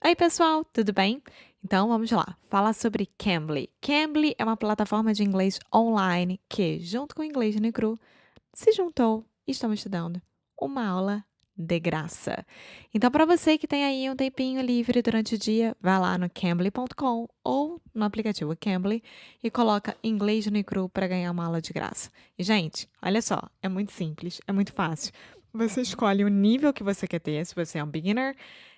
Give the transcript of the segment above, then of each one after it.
Oi, pessoal, tudo bem? Então vamos lá, falar sobre Cambly. Cambly é uma plataforma de inglês online que, junto com o Inglês no Cru, se juntou e estamos estudando uma aula de graça. Então, para você que tem aí um tempinho livre durante o dia, vai lá no cambly.com ou no aplicativo Cambly e coloca Inglês no Cru para ganhar uma aula de graça. E, gente, olha só, é muito simples, é muito fácil. Você escolhe o nível que você quer ter, se você é um beginner,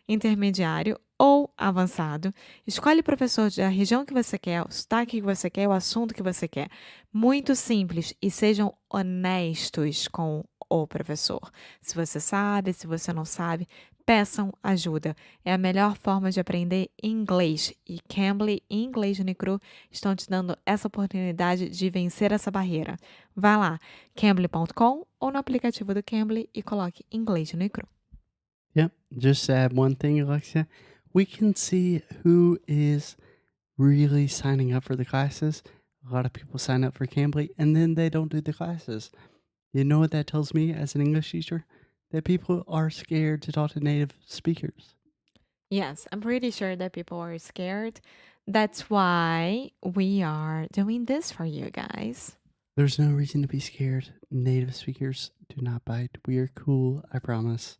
intermediário ou avançado. Escolhe o professor da região que você quer, o sotaque que você quer, o assunto que você quer. Muito simples e sejam honestos com o professor. Se você sabe, se você não sabe, peçam ajuda. É a melhor forma de aprender inglês. E Cambly e Inglês Unicru estão te dando essa oportunidade de vencer essa barreira. Vá lá, cambly.com ou no aplicativo do Cambly e coloque Inglês Unicru. Yep. Just to add one thing, Alexia, we can see who is really signing up for the classes. A lot of people sign up for Cambly and then they don't do the classes. You know what that tells me as an English teacher? That people are scared to talk to native speakers. Yes, I'm pretty sure that people are scared. That's why we are doing this for you guys. There's no reason to be scared. Native speakers do not bite. We are cool, I promise.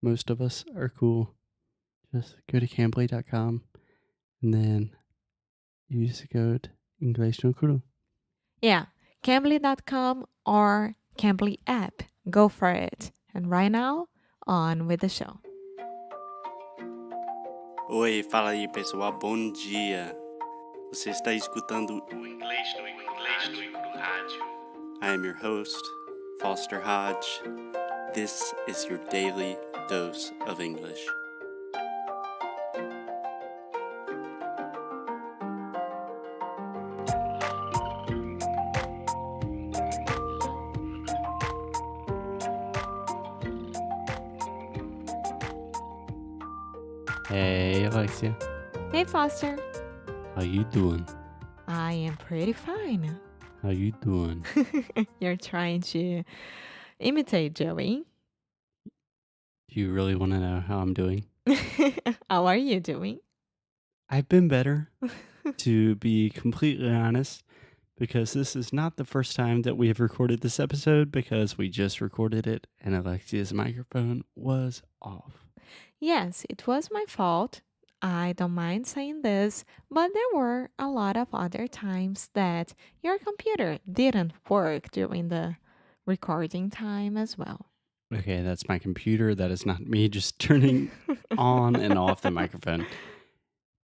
Most of us are cool. Just go to cambly.com and then use the code English no Kuru. Yeah, Cambly.com or Cambly app. Go for it. And right now, on with the show. Oi, fala aí pessoal, bom dia. Você está escutando o Inglês no Rádio. I am your host, Foster Hodge. This is your daily dose of English. Hey, Alexia. Hey, Foster. How you doing? I am pretty fine. How you doing? You're trying to imitate Joey. Do you really want to know how I'm doing? How are you doing? I've been better, to be completely honest, because this is not the first time that we have recorded this episode because we just recorded it and Alexia's microphone was off. Yes, it was my fault. I don't mind saying this, but there were a lot of other times that your computer didn't work during the recording time as well. Okay, that's my computer. That is not me just turning on and off the microphone.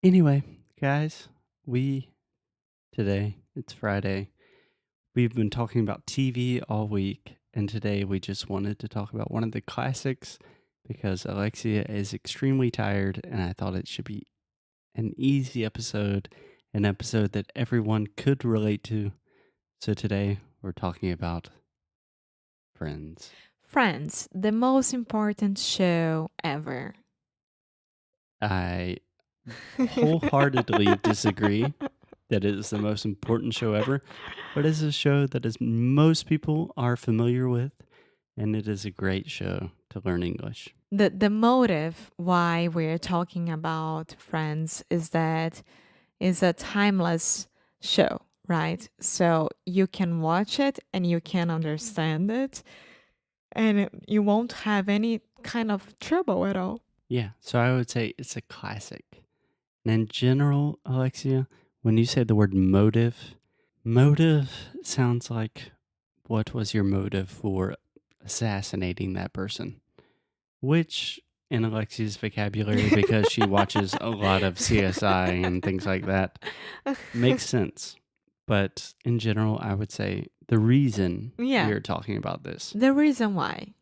Anyway, guys, today, it's Friday. We've been talking about TV all week, and today we just wanted to talk about one of the classics because Alexia is extremely tired, and I thought it should be an easy episode, an episode that everyone could relate to. So today we're talking about Friends. Friends, the most important show ever. I wholeheartedly disagree that it is the most important show ever, but it's a show that most people are familiar with, and it is a great show to learn English. The motive why we're talking about Friends is that it's a timeless show, right? So you can watch it and you can understand it, and you won't have any kind of trouble at all. Yeah, so I would say it's a classic. And in general, Alexia, when you say the word motive sounds like what was your motive for assassinating that person? Which, in Alexia's vocabulary, because she watches a lot of CSI and things like that, makes sense. But in general, I would say the reason Yeah. we are talking about this. The reason why.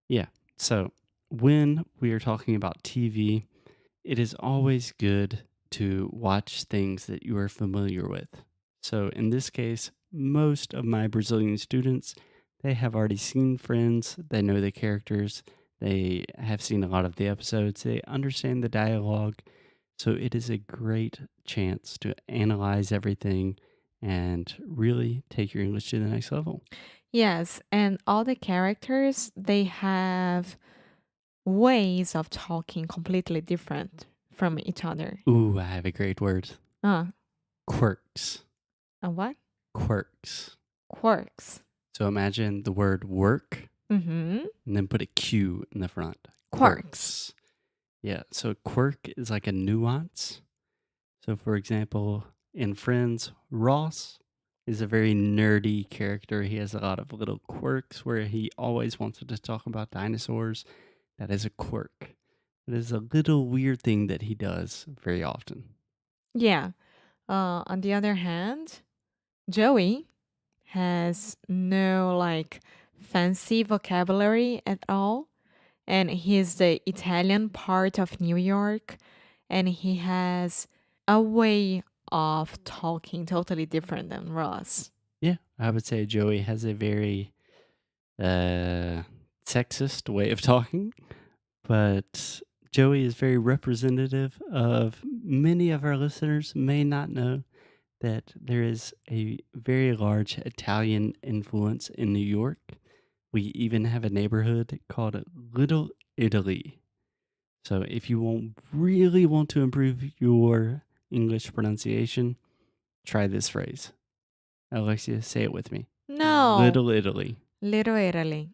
Yeah. So when we are talking about TV, it is always good to watch things that you are familiar with. So in this case, most of my Brazilian students, they have already seen Friends, they know the characters, they have seen a lot of the episodes, they understand the dialogue. So it is a great chance to analyze everything and really take your English to the next level. Yes, and all the characters, they have ways of talking completely different from each other? Ooh, I have a great word. Uh, Quirks. a what? Quirks. Quirks. So imagine the word work Mm-hmm. and then put a Q in the front. Quirks. Yeah, so quirk is like a nuance. So, for example, in Friends, Ross is a very nerdy character. He has a lot of little quirks where he always wants to talk about dinosaurs. That is a quirk. It is a little weird thing that he does very often. Yeah. On the other hand, Joey has no like fancy vocabulary at all. And he's the Italian part of New York. And he has a way of talking totally different than Ross. Yeah, I would say Joey has a very sexist way of talking, but Joey is very representative of many of our listeners may not know that there is a very large Italian influence in New York. We even have a neighborhood called Little Italy. So if you really want to improve your English pronunciation, try this phrase. Alexia, say it with me. No. Little Italy. Little Italy.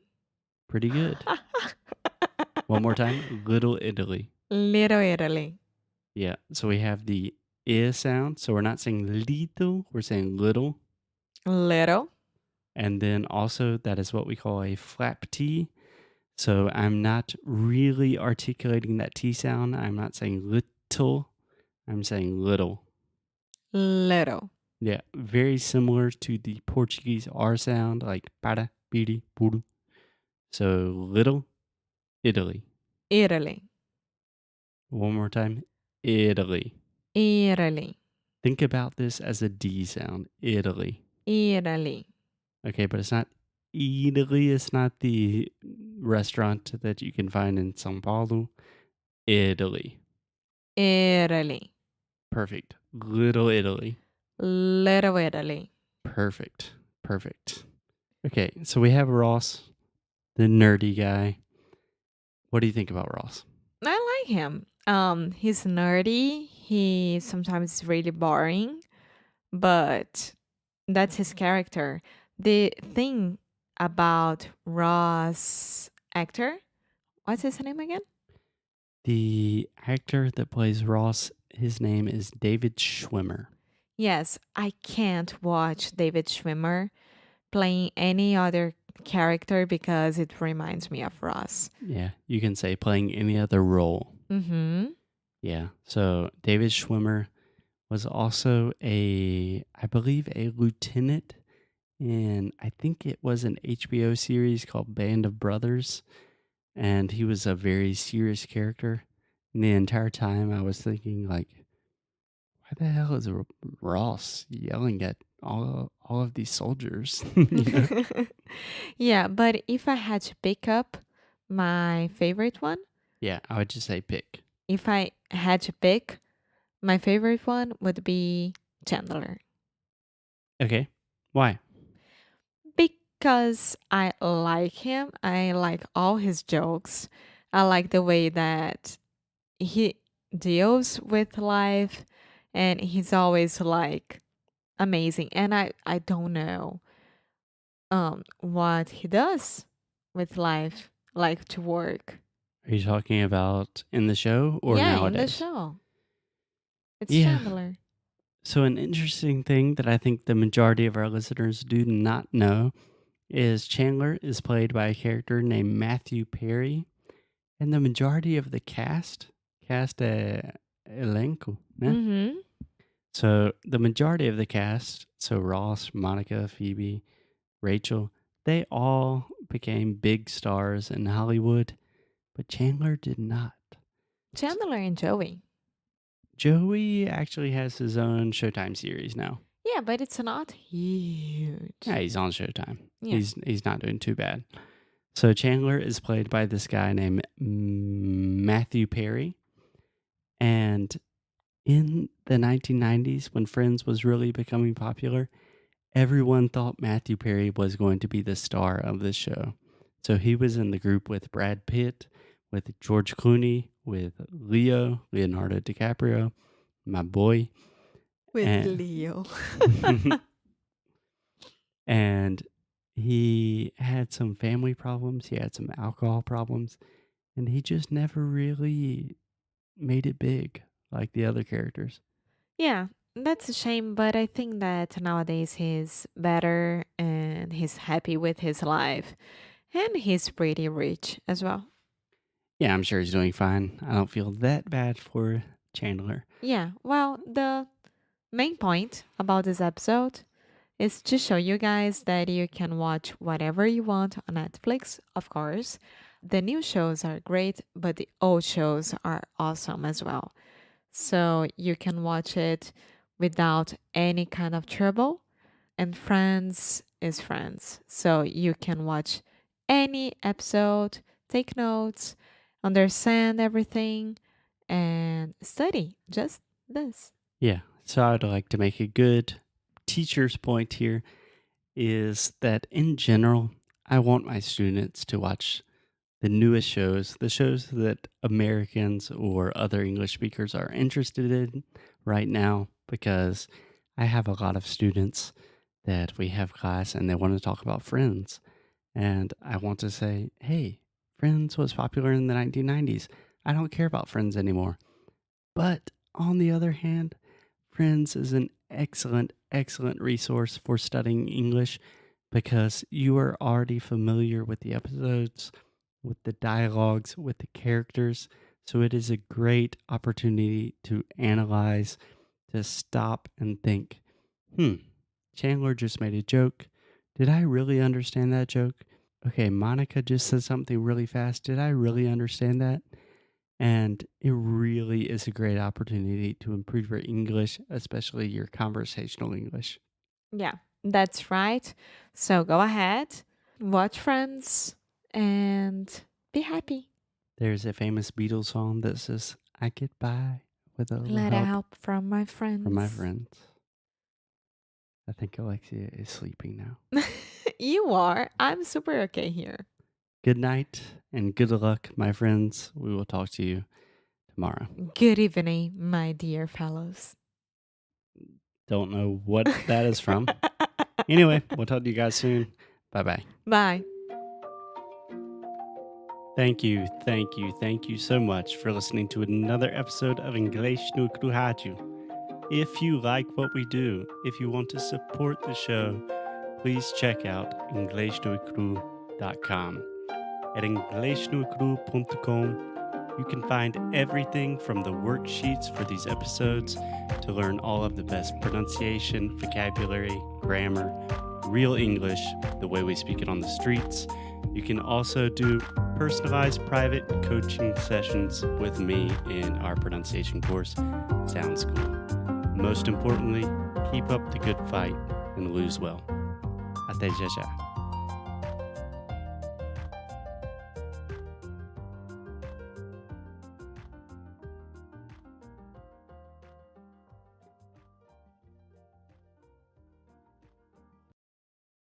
Pretty good. One more time. Little Italy. Little Italy. Yeah. So we have the I sound. So we're not saying little, we're saying little. Little. And then also that is what we call a flap T. So I'm not really articulating that T sound. I'm not saying little. I'm saying little. Little. Yeah. Very similar to the Portuguese R sound, like para, piri, puru. So little Italy. Italy. One more time. Italy. Italy. Think about this as a D sound. Italy. Italy. Okay, but it's not Italy. It's not the restaurant that you can find in São Paulo. Italy. Italy. Perfect. Little Italy. Little Italy. Perfect. Perfect. Okay, so we have Ross, the nerdy guy. What do you think about Ross? I like him. He's nerdy. He sometimes is really boring, but that's his character. The thing about Ross actor, what's his name again? The actor that plays Ross, his name is David Schwimmer. Yes, I can't watch David Schwimmer playing any other character because it reminds me of Ross. Yeah, you can say playing any other role. Mm-hmm. Yeah, so David Schwimmer was also I believe, a lieutenant in, I think it was an HBO series called Band of Brothers. And he was a very serious character. And the entire time I was thinking, like, why the hell is Ross yelling at all of these soldiers? You know? Yeah, but if I had to pick up my favorite one, Yeah, I would just say pick. if I had to pick, my favorite one would be Chandler. Okay, why? Because I like him. I like all his jokes. I like the way that he deals with life, and he's always like amazing. And I don't know what he does with life, like to work. Are you talking about in the show or Yeah, nowadays? in the show. It's Yeah. Chandler. So an interesting thing that I think the majority of our listeners do not know is Chandler is played by a character named Matthew Perry, and the majority of the cast elenco, né? Mm-hmm. So the majority of the cast, so Ross, Monica, Phoebe, Rachel, they all became big stars in Hollywood, but Chandler did not. Chandler and Joey. Joey actually has his own Showtime series now. Yeah, but it's not huge. Yeah, he's on Showtime. Yeah. He's not doing too bad. So Chandler is played by this guy named Matthew Perry. And in the 1990s, when Friends was really becoming popular, everyone thought Matthew Perry was going to be the star of this show. So he was in the group with Brad Pitt, with George Clooney, with Leonardo DiCaprio, my boy. With And- Leo. And he had some family problems. He had some alcohol problems. And he just never really made it big like the other characters. Yeah, that's a shame, but I think that nowadays he's better and he's happy with his life. And he's pretty rich as well. Yeah, I'm sure he's doing fine. I don't feel that bad for Chandler. Yeah, well, the main point about this episode is to show you guys that you can watch whatever you want on Netflix, of course. The new shows are great, but the old shows are awesome as well. So you can watch it without any kind of trouble. And Friends is Friends. So you can watch any episode, take notes, understand everything, and study. Just this. Yeah, so I'd like to make a good teacher's point here is that in general, I want my students to watch the newest shows, the shows that Americans or other English speakers are interested in right now, because I have a lot of students that we have class and they want to talk about Friends. And I want to say, hey, Friends was popular in the 1990s. I don't care about Friends anymore. But on the other hand, Friends is an excellent, excellent resource for studying English because you are already familiar with the episodes, with the dialogues, with the characters. So it is a great opportunity to analyze, to stop and think, Chandler just made a joke. Did I really understand that joke? Okay, Monica just said something really fast. Did I really understand that? And it really is a great opportunity to improve your English, especially your conversational English. Yeah, that's right. So go ahead, watch Friends, and be happy. There's a famous Beatles song that says, I get by with a little Let help help from my friends. from my friends. I think Alexia is sleeping now. You are. I'm super okay here. Good night and good luck, my friends. We will talk to you tomorrow. Good evening, my dear fellows. Don't know what that is from. Anyway, we'll talk to you guys soon. Bye-bye. Bye. Thank you so much for listening to another episode of Inglês no Rádio. If you like what we do, if you want to support the show, please check out inglesnocru.com. At inglesnocru.com, you can find everything from the worksheets for these episodes to learn all of the best pronunciation, vocabulary, grammar, real English, the way we speak it on the streets. You can also do personalized private coaching sessions with me in our pronunciation course, Sound School. Most importantly, keep up the good fight and lose well. Até já já.